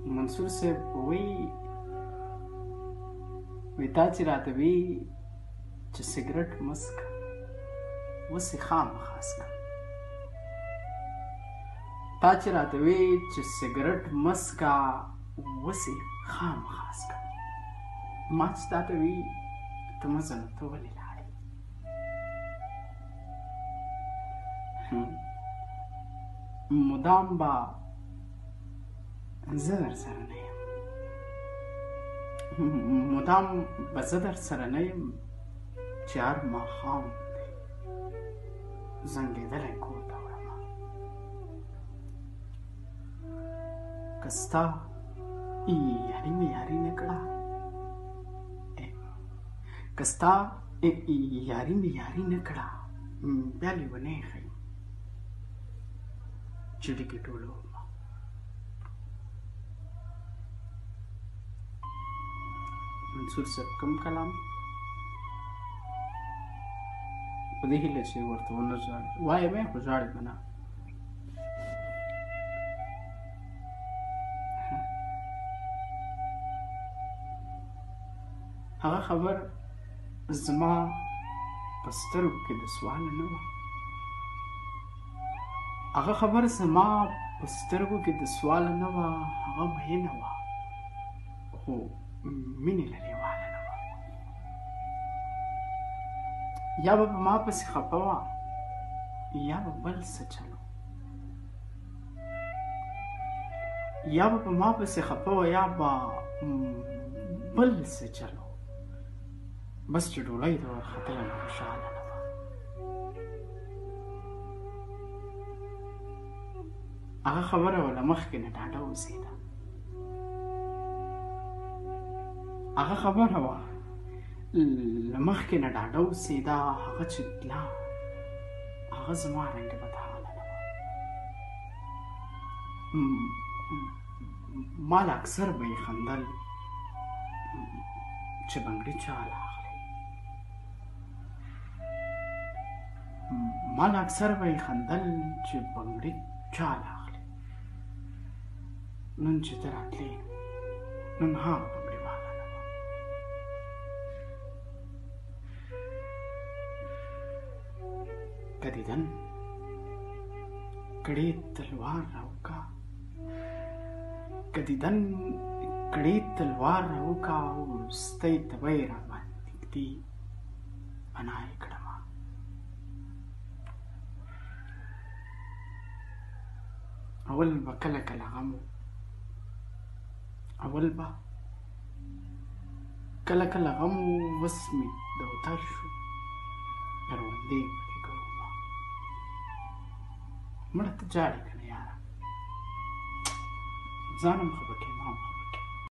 منصور صاحب وی تا چې راته وی چې سګرټ مه څښه اوس یې خامخا څښه. تا چې راته وی چې سګرټ مه څښه اوس یې خامخا څښه. ما چې تا ته وی ته مه ځه نو ته ولې لاړې؟ مدام به زه در سره نه یم، مدام به زه در سره نه یم چې هر ماښام دی زنګېدلی کور ته وړمه. که ستا یاري مې یاري نه کړه، که ستا یاري مې یاري نه کړه بیا لیونی ښیم چې ډکې ټولومه. منصور صاحب کوم کلام په دې هیله چې ورته ونه ژاړي وایم یې خو ژاړي به نه. هغه خبر زما په سترګو کې د سواله نه وه، هغه خبر زما په سترګو کې د سواله نه وه، هغه مینه وه خو مینې لرې واله نه وه. یا به په ما پسې خفه وه یا به بل څه چلو، یا به په ما پسې خفه وه یا به بل څه چلو، بس چې ډولۍ ته ورختله نو خوشحاله نه وه. هغه خبره وه له مخکې نه ډاډه اوسېده، هغه خبره وه له مخکې نه ډاډه اوسېده. هغه چې تله هغه زما رنګې بدحاله نه وه. ما له اکثر به یې خندل چې بنګړي چا له اخلي، ما له اکثر به یې خندل چې بنګړي چا له اخلي. نن چې ته راتلې نن هغه بنګړي واله نه وه. که دیدن کړې تلوار راوکا، که دیدن کړې تلوار راوکا، وروستی ته به یې راباندې ږدي پناه یې کړمه. اول به کله کله غم و، اول به کله کله غم و، اوس مې دوتر شو کروندې پکې کومه. مړه ته جاړې که نه یاره ځان هم خفه کېږم.